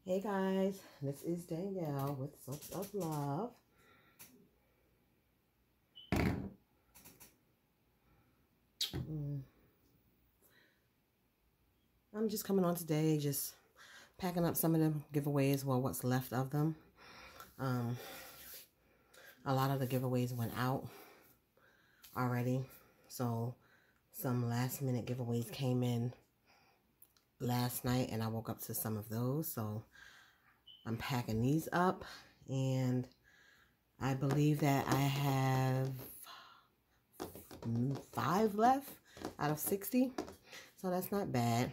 Hey guys, this is Danielle with Soaps of Love. I'm just coming on today, just packing up some of the giveaways, well, what's left of them. A lot of the giveaways went out already, so some last minute giveaways came in last night, and I woke up to some of those, so I'm packing these up, and I believe that I have 5 left out of 60, so that's not bad.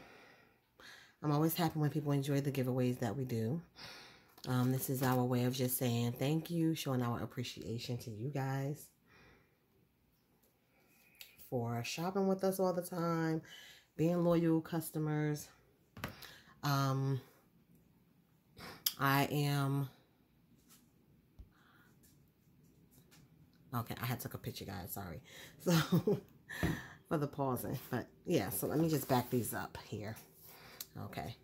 I'm always happy when people enjoy the giveaways that we do. This is our way of just saying thank you, showing our appreciation to you guys for shopping with us all the time, being loyal customers. I am... Okay, I had took a picture, guys. Sorry. So, for the pausing. But, yeah, so let me just back these up here. Okay.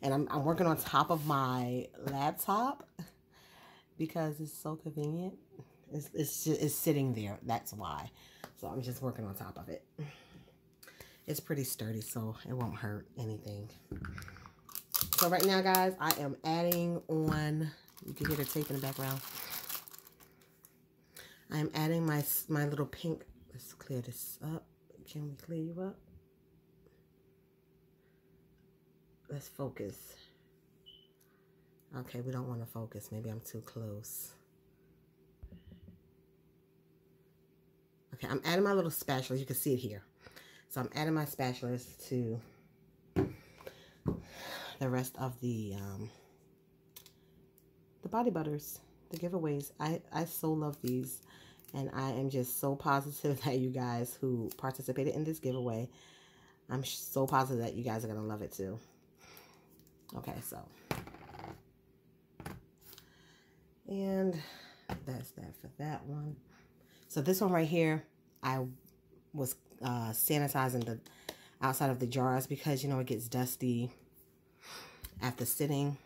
And I'm working on top of my laptop because it's so convenient. It's sitting there. That's why. So I'm just working on top of it. It's pretty sturdy, so it won't hurt anything. So right now, guys, I am adding on... You can hear the tape in the background. I am adding my little pink... Let's clear this up. Can we clear you up? Let's focus. Okay, we don't want to focus. Maybe I'm too close. Okay, I'm adding my little spatula. You can see it here. So I'm adding my spatulas to the rest of the body butters, the giveaways. I so love these, and I am just so positive that you guys who participated in this giveaway, I'm so positive that you guys are going to love it too. Okay, so, and that's that for that one. So this one right here, I was sanitizing the outside of the jars because, you know, it gets dusty after sitting.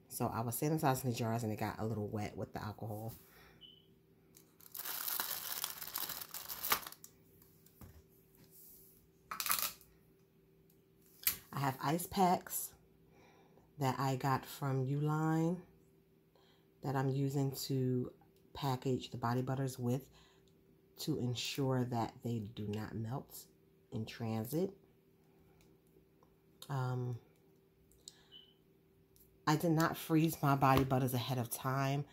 So I was sanitizing the jars and it got a little wet with the alcohol. I have ice packs that I got from Uline that I'm using to package the body butters with to ensure that they do not melt in transit. I did not freeze my body butters ahead of time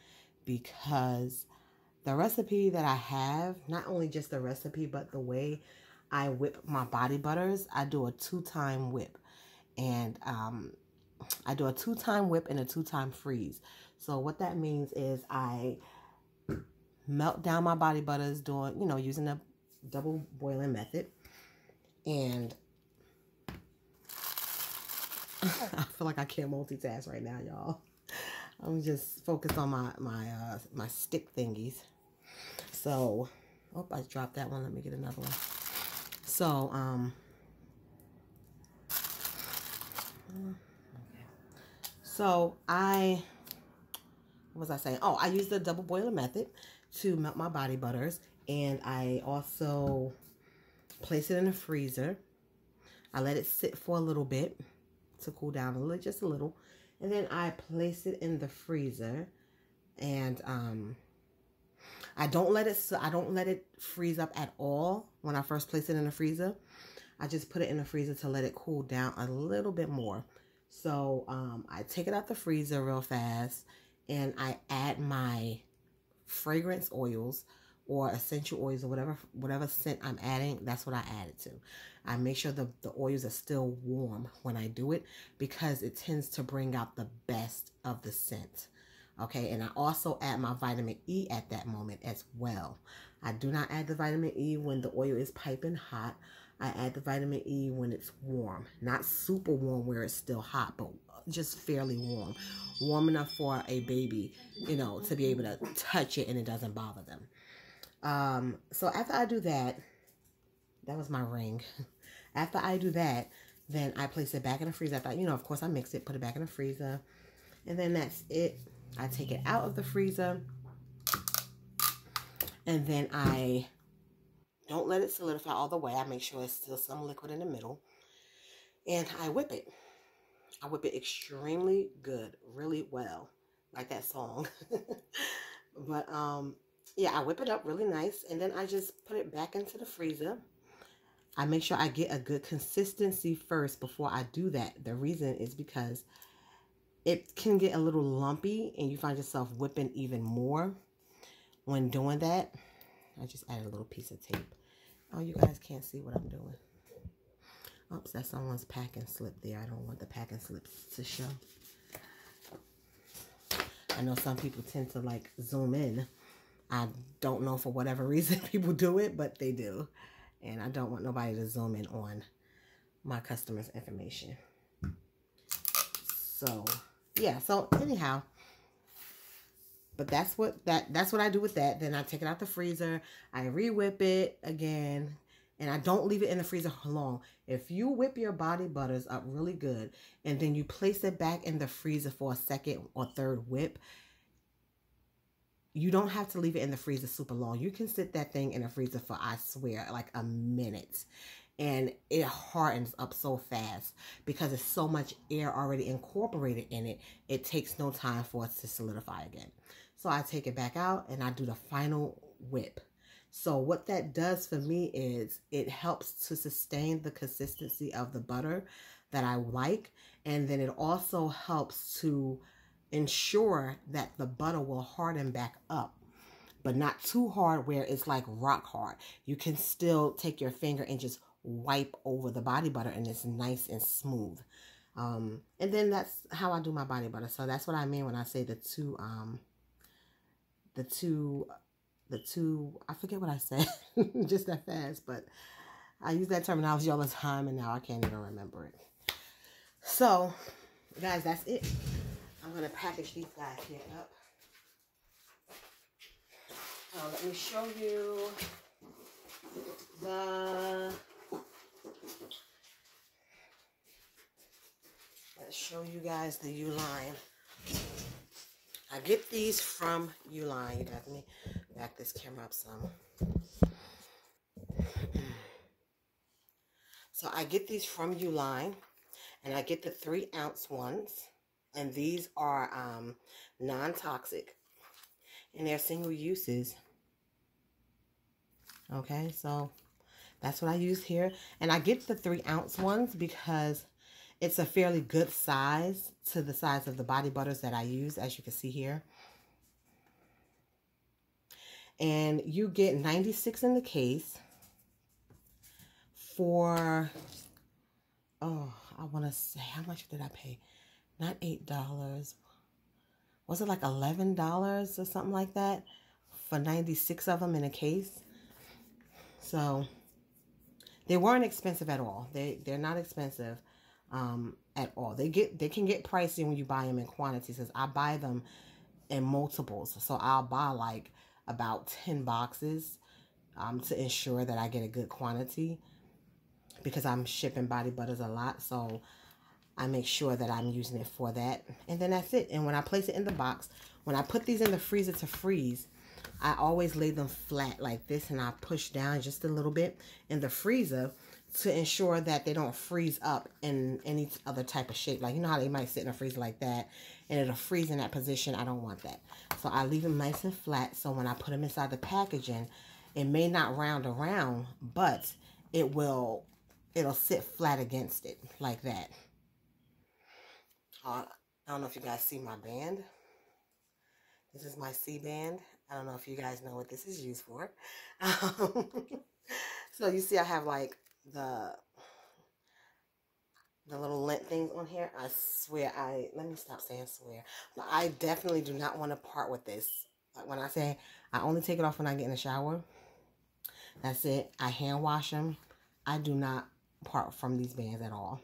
because the recipe that I have, not only just the recipe, but the way I whip my body butters, I do a 2-time whip. And I do a 2-time whip and a 2-time freeze. So what that means is I melt down my body butters doing, you know, using the double boiling method. And I feel like I can't multitask right now, y'all. I'm just focused on my stick thingies. So, oh, I dropped that one. Let me get another one. So, so what was I saying? Oh, I use the double boiler method to melt my body butters, and I also place it in the freezer. I let it sit for a little bit to cool down a little, just a little, and then I place it in the freezer, and I don't let it freeze up at all when I first place it in the freezer. I just put it in the freezer to let it cool down a little bit more. So I take it out the freezer real fast, and I add my fragrance oils or essential oils or whatever scent I'm adding. That's what I add it to. I make sure the oils are still warm when I do it because it tends to bring out the best of the scent. Okay, and I also add my vitamin E at that moment as well. I do not add the vitamin E when the oil is piping hot. I add the vitamin E when it's warm. Not super warm where it's still hot, but just fairly warm. Warm enough for a baby, you know, to be able to touch it and it doesn't bother them. So after I do that, that was my ring. After I do that, then I place it back in the freezer. I thought, you know, of course I mix it, put it back in the freezer. And then that's it. I take it out of the freezer. And then I don't let it solidify all the way. I make sure it's still some liquid in the middle. And I whip it. I whip it extremely good, really well, like that song. But yeah, I whip it up really nice, and then I just put it back into the freezer. I make sure I get a good consistency first before I do that. The reason is because it can get a little lumpy, and you find yourself whipping even more when doing that. I just added a little piece of tape. Oh, you guys can't see what I'm doing. Oops, that's someone's packing slip there. I don't want the packing slips to show. I know some people tend to like zoom in. I don't know for whatever reason people do it, but they do. And I don't want nobody to zoom in on my customers' information. So, yeah. So anyhow, but that's what I do with that. Then I take it out the freezer. I re-whip it again. And I don't leave it in the freezer long. If you whip your body butters up really good and then you place it back in the freezer for a second or third whip, you don't have to leave it in the freezer super long. You can sit that thing in the freezer for, I swear, like a minute. And it hardens up so fast because there's so much air already incorporated in it. It takes no time for it to solidify again. So I take it back out and I do the final whip. So what that does for me is it helps to sustain the consistency of the butter that I like. And then it also helps to ensure that the butter will harden back up, but not too hard where it's like rock hard. You can still take your finger and just wipe over the body butter and it's nice and smooth. And then that's how I do my body butter. So that's what I mean when I say the two, I forget what I said just that fast, but I use that terminology all the time and now I can't even remember it. So guys, that's it. I'm going to package these guys here up. Let me show you let's show you guys the Uline. I get these from Uline. You guys, let me back this camera up some. So I get these from Uline, and I get the 3-ounce ones, and these are non-toxic, and they're single uses. Okay, so that's what I use here, and I get the 3-ounce ones because it's a fairly good size to the size of the body butters that I use, as you can see here. And you get 96 in the case for, oh, I want to say, how much did I pay? Not $8. Was it like $11 or something like that for 96 of them in a case? So they weren't expensive at all. They're not expensive at all. They can get pricey when you buy them in quantities, because I buy them in multiples. So I'll buy like about 10 boxes to ensure that I get a good quantity, because I'm shipping body butters a lot. So I make sure that I'm using it for that. And then that's it. And when I place it in the box, when I put these in the freezer to freeze, I always lay them flat like this, and I push down just a little bit in the freezer to ensure that they don't freeze up in any other type of shape. Like, you know how they might sit in a freezer like that and it'll freeze in that position? I don't want that. So I leave them nice and flat, so when I put them inside the packaging, it may not round around, but it'll sit flat against it like that. I don't know if you guys see my band. This is my C band. I don't know if you guys know what this is used for. So you see I have like the little lint things on here. I swear, let me stop saying swear. But I definitely do not want to part with this. Like when I say I only take it off when I get in the shower. That's it. I hand wash them. I do not part from these bands at all.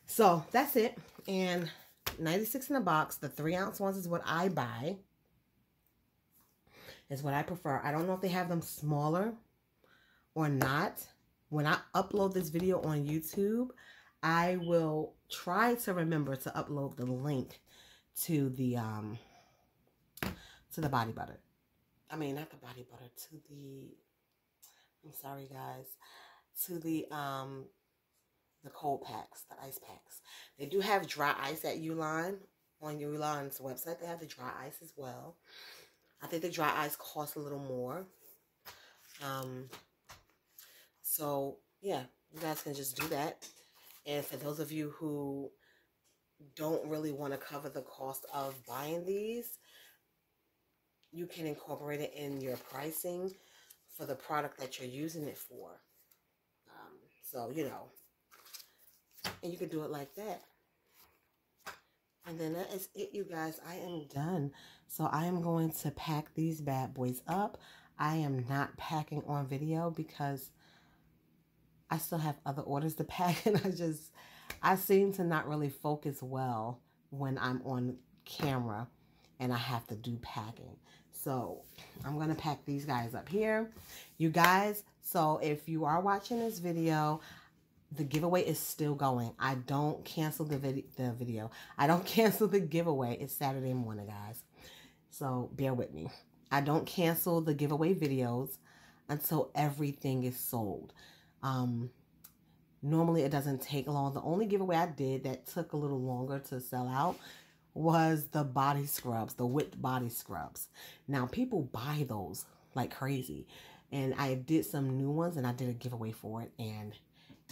So that's it. And 96 in a box. The 3-ounce ones is what I buy. Is what I prefer. I don't know if they have them smaller or not. When I upload this video on YouTube, I will try to remember to upload the link to the body butter. I mean, not the body butter, to the, I'm sorry guys, to the cold packs, the ice packs. They do have dry ice at Uline. On Uline's website, they have the dry ice as well. I think the dry ice costs a little more. So yeah, you guys can just do that. And for those of you who don't really want to cover the cost of buying these, you can incorporate it in your pricing for the product that you're using it for. So, you know, and you can do it like that. And then that is it, you guys. I am done. So I am going to pack these bad boys up. I am not packing on video because I still have other orders to pack, and I seem to not really focus well when I'm on camera and I have to do packing. So I'm going to pack these guys up here. You guys, so if you are watching this video, the giveaway is still going. I don't cancel the video. I don't cancel the giveaway. It's Saturday morning, guys. So bear with me. I don't cancel the giveaway videos until everything is sold. Normally it doesn't take long. The only giveaway I did that took a little longer to sell out was the body scrubs, the whipped body scrubs. Now people buy those like crazy. And I did some new ones and I did a giveaway for it, and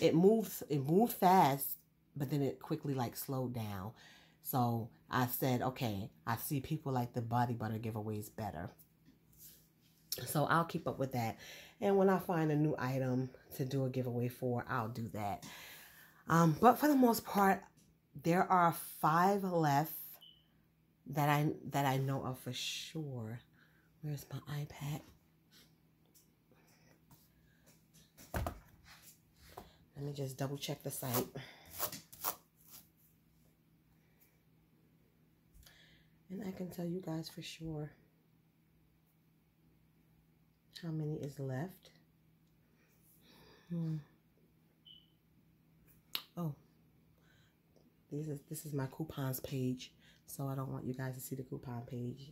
it moved fast, but then it quickly like slowed down. So I said, okay, I see people like the body butter giveaways better. So I'll keep up with that. And when I find a new item to do a giveaway for, I'll do that. But for the most part, there are 5 left that I know of for sure. Where's my iPad? Let me just double check the site. And I can tell you guys for sure how many is left. Oh, this is my coupons page, so I don't want you guys to see the coupon page.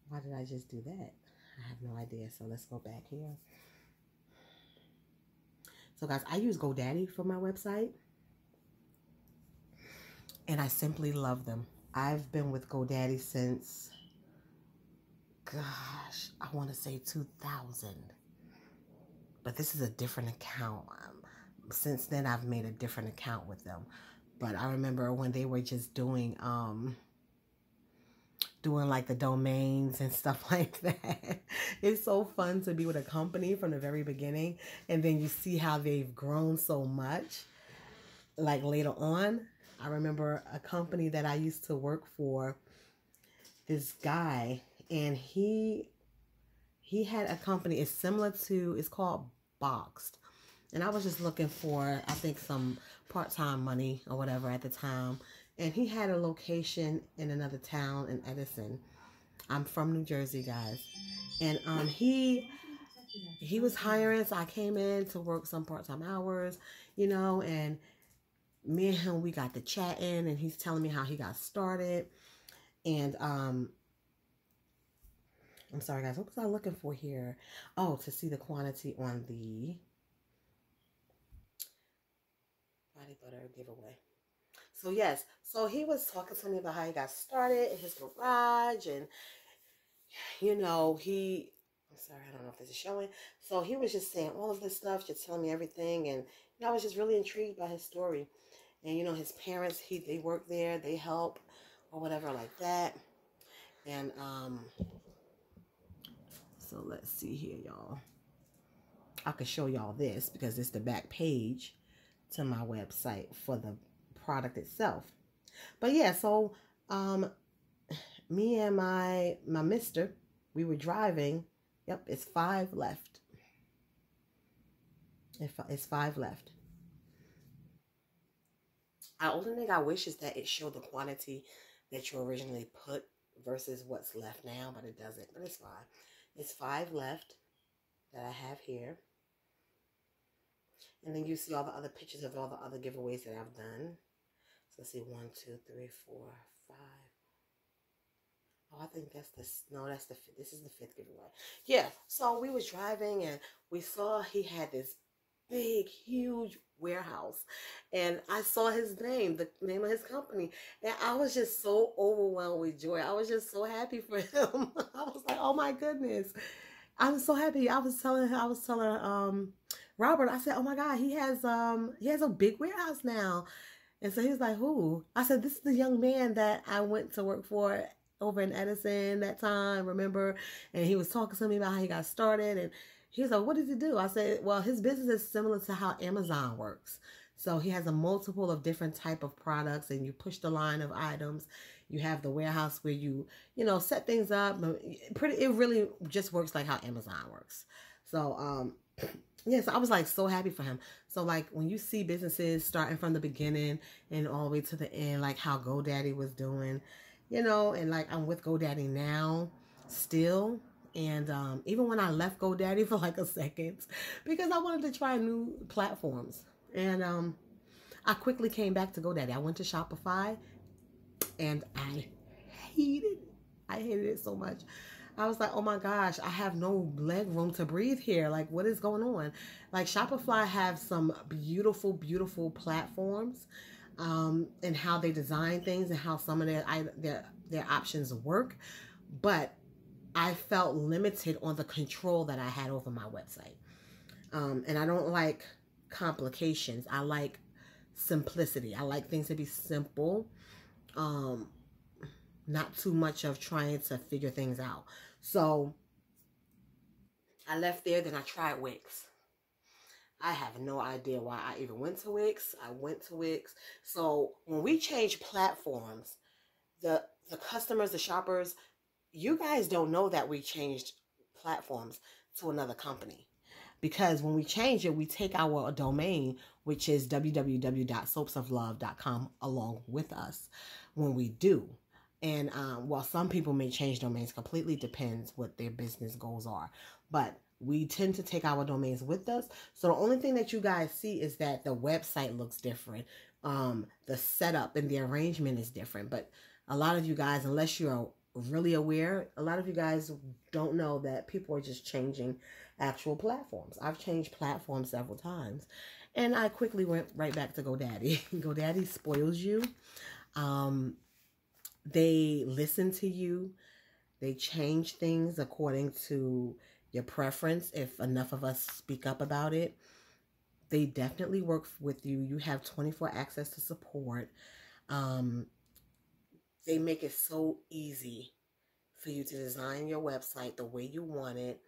Why did I just do that? I have no idea. So let's go back here. So guys, I use GoDaddy for my website, and I simply love them. I've been with GoDaddy since, gosh, I want to say 2000. But this is a different account. Since then, I've made a different account with them. But I remember when they were just doing like the domains and stuff like that. It's so fun to be with a company from the very beginning, and then you see how they've grown so much like later on. I remember a company that I used to work for, this guy, and he had a company. It's similar to, it's called Boxed, and I was just looking for, I think, some part-time money or whatever at the time. And he had a location in another town in Edison. I'm from New Jersey, guys. And he was hiring, so I came in to work some part-time hours, you know, and me and him, we got to chatting, and he's telling me how he got started. And I'm sorry, guys, what was I looking for here? Oh, to see the quantity on the body butter giveaway. So yes, so he was talking to me about how he got started in his garage, and you know, I'm sorry, I don't know if this is showing. So he was just saying all of this stuff, just telling me everything, and you know, I was just really intrigued by his story. And you know, his parents, they work there, they help or whatever like that. And so let's see here, y'all. I could show y'all this because it's the back page to my website for the product itself. But yeah, so me and my mister, we were driving. Yep, it's 5 left. It's 5 left. The only thing I wish is that it showed the quantity that you originally put versus what's left now, but it doesn't. But it's fine. It's 5 left that I have here. And then you see all the other pictures of all the other giveaways that I've done. So let's see, 1, 2, 3, 4, 5. Oh, I think that's that's the fifth. This is the fifth giveaway. Yeah. So we was driving and we saw he had this big, huge warehouse. And I saw his name, the name of his company. And I was just so overwhelmed with joy. I was just so happy for him. I was like, oh my goodness. I was so happy. I was telling Robert, I said, oh my God, he has a big warehouse now. And so he was like, who? I said, this is the young man that I went to work for over in Edison that time, remember? And he was talking to me about how he got started. And he was like, what does he do? I said, well, his business is similar to how Amazon works. So he has a multiple of different type of products, and you push the line of items. You have the warehouse where you set things up. It really just works like how Amazon works. So, yeah, so I was like so happy for him. So like when you see businesses starting from the beginning and all the way to the end, like how GoDaddy was doing, and like I'm with GoDaddy now still. And even when I left GoDaddy for like a second, because I wanted to try new platforms. And I quickly came back to GoDaddy. I went to Shopify and I hated it. I hated it so much. I was like, oh my gosh, I have no leg room to breathe here. Like, what is going on? Like, Shopify have some beautiful, beautiful platforms, and how they design things and how some of their options work. But I felt limited on the control that I had over my website. And I don't like complications. I like simplicity. I like things to be simple. Not too much of trying to figure things out. So I left there, then I tried Wix. I have no idea why I even went to Wix. I went to Wix. So when we change platforms, the customers, the shoppers, you guys don't know that we changed platforms to another company. Because when we change it, we take our domain, which is www.soapsoflove.com, along with us when we do. And while some people may change domains, completely depends what their business goals are. But we tend to take our domains with us. So the only thing that you guys see is that the website looks different. The setup and the arrangement is different. But a lot of you guys, unless you're really aware, a lot of you guys don't know that people are just changing actual platforms. I've changed platforms several times. And I quickly went right back to GoDaddy. GoDaddy spoils you. They listen to you. They change things according to your preference. If enough of us speak up about it, they definitely work with you. You have 24 access to support. They make it so easy for you to design your website the way you want it.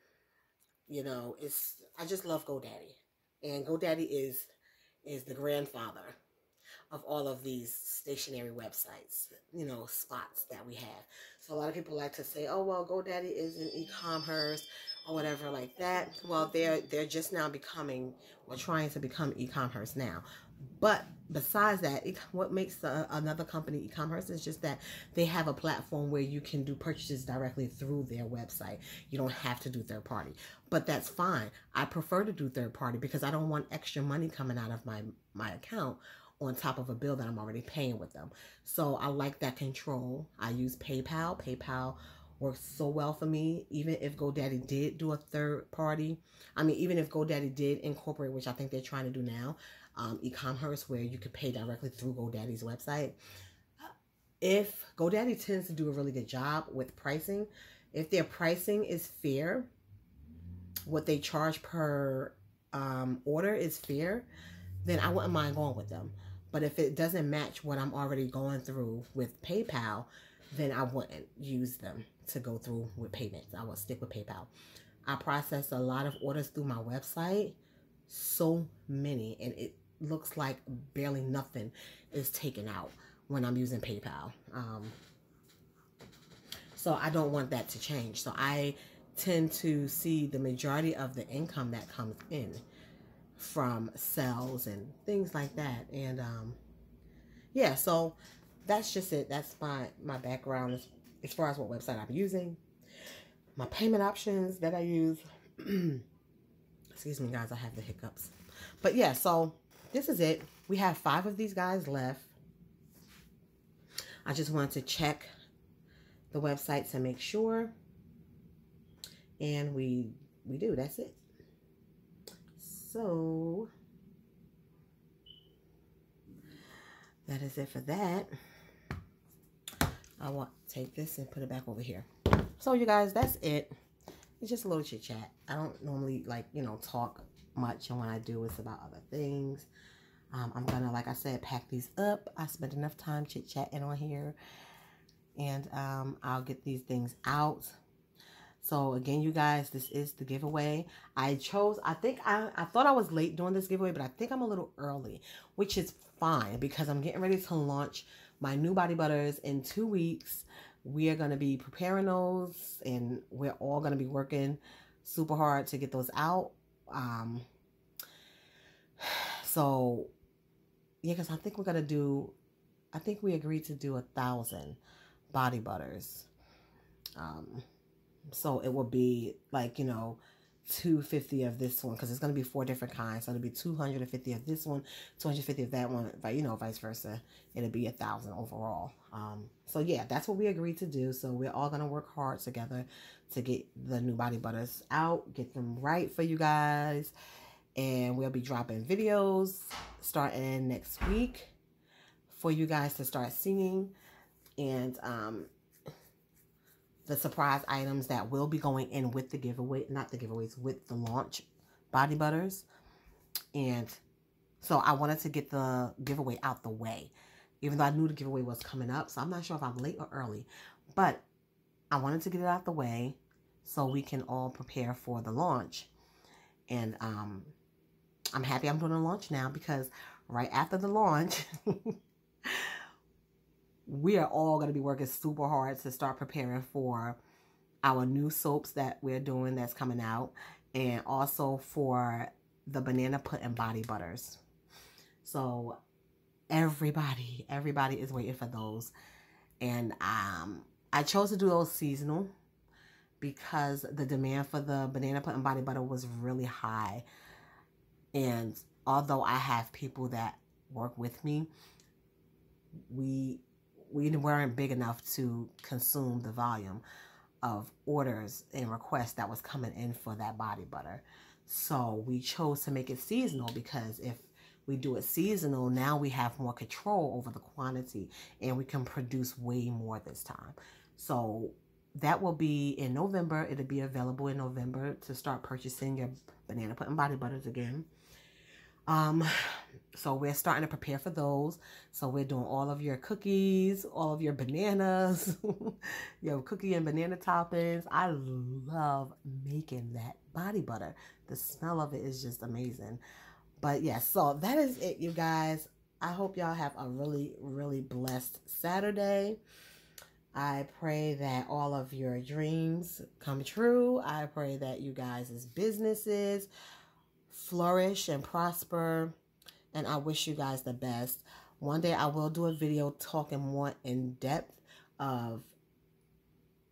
I just love GoDaddy. And GoDaddy is the grandfather of all of these stationary websites, spots that we have. So a lot of people like to say, oh, well, GoDaddy is in e-commerce or whatever like that. Well, they're just now trying to become e-commerce now. But besides that, what makes another company e-commerce is just that they have a platform where you can do purchases directly through their website. You don't have to do third party. But that's fine. I prefer to do third party because I don't want extra money coming out of my account on top of a bill that I'm already paying with them. So I like that control. I use PayPal. PayPal works so well for me. Even if GoDaddy did do a third party, even if GoDaddy did incorporate, which I think they're trying to do now, e-commerce where you could pay directly through GoDaddy's website. If GoDaddy tends to do a really good job with pricing, if their pricing is fair, what they charge per order is fair, then I wouldn't mind going with them. But if it doesn't match what I'm already going through with PayPal, then I wouldn't use them to go through with payments. I will stick with PayPal. I process a lot of orders through my website, so many, and it looks like barely nothing is taken out when I'm using PayPal. So I don't want that to change. So I tend to see the majority of the income that comes in from sales and things like that. And yeah, so that's just it. That's my background as far as what website I'm using, my payment options that I use. Excuse me, guys, I have the hiccups. But yeah, so this is it. We have 5 of these guys left. I just wanted to check the website to make sure. And we do. That's it. So that is it for that. I want to take this and put it back over here. So you guys, that's it. It's just a little chit chat. I don't normally talk much, and when I do, it's about other things. I'm gonna, like I said, pack these up. I spent enough time chit chatting on here, and I'll get these things out. So again, you guys, this is the giveaway. I thought I was late doing this giveaway, but I think I'm a little early, which is fine because I'm getting ready to launch my new body butters in 2 weeks. We are going to be preparing those, and we're all going to be working super hard to get those out. So yeah, because I think we agreed to do 1,000 body butters. So it will be like, 250 of this one, because it's going to be 4 different kinds. So it'll be 250 of this one, 250 of that one, but vice versa. It'll be 1,000 overall. So yeah, that's what we agreed to do. So we're all going to work hard together to get the new body butters out, get them right for you guys. And we'll be dropping videos starting next week for you guys to start seeing. And the surprise items that will be going in with the giveaway, not the giveaways, with the launch body butters. And so I wanted to get the giveaway out the way, even though I knew the giveaway was coming up. So I'm not sure if I'm late or early, but I wanted to get it out the way so we can all prepare for the launch. And I'm happy I'm doing the launch now, because right after the launch, we are all going to be working super hard to start preparing for our new soaps that we're doing that's coming out, and also for the banana pudding body butters. So everybody is waiting for those. And I chose to do those seasonal because the demand for the banana pudding body butter was really high. And although I have people that work with me, we weren't big enough to consume the volume of orders and requests that was coming in for that body butter. So we chose to make it seasonal, because if we do it seasonal, now we have more control over the quantity and we can produce way more this time. So that will be in November. It'll be available in November to start purchasing your banana pudding body butters again. So we're starting to prepare for those. So we're doing all of your cookies, all of your bananas, your cookie and banana toppings. I love making that body butter. The smell of it is just amazing. But yeah, so that is it, you guys. I hope y'all have a really, really blessed Saturday. I pray that all of your dreams come true. I pray that you guys' businesses flourish and prosper, and I wish you guys the best. One day I will do a video talking more in depth of,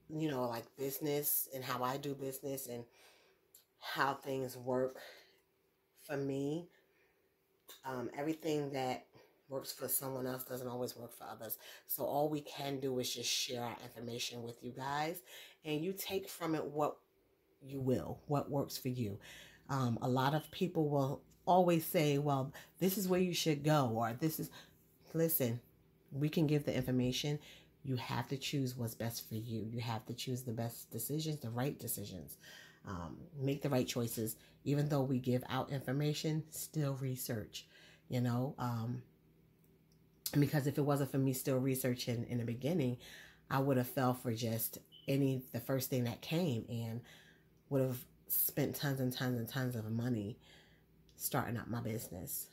like business and how I do business and how things work for me. Everything that works for someone else doesn't always work for others. So all we can do is just share our information with you guys, and you take from it what you will, what works for you. A lot of people will always say, well, this is where you should go, or this is, listen, we can give the information. You have to choose what's best for you. You have to choose the best decisions, the right decisions. Make the right choices. Even though we give out information, still research, because if it wasn't for me still researching in the beginning, I would have fell for just the first thing that came, and would have spent tons and tons and tons of money starting up my business.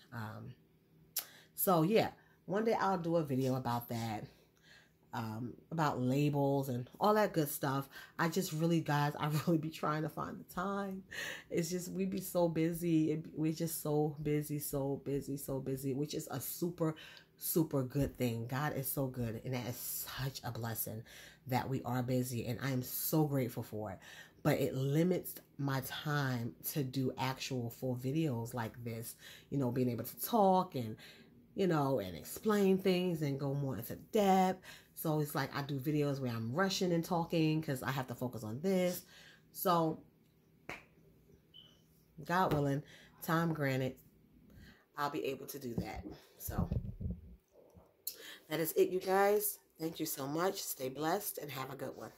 So yeah, one day I'll do a video about that, about labels and all that good stuff. I really be trying to find the time. It's just, we be so busy. We're just so busy, which is a super, super good thing. God is so good, and that is such a blessing that we are busy, and I am so grateful for it. but it limits my time to do actual full videos like this, you know, being able to talk and, you know, and explain things and go more into depth. So it's like I do videos where I'm rushing and talking because I have to focus on this. So God willing, time granted, I'll be able to do that. So that is it, you guys. Thank you so much. Stay blessed and have a good one.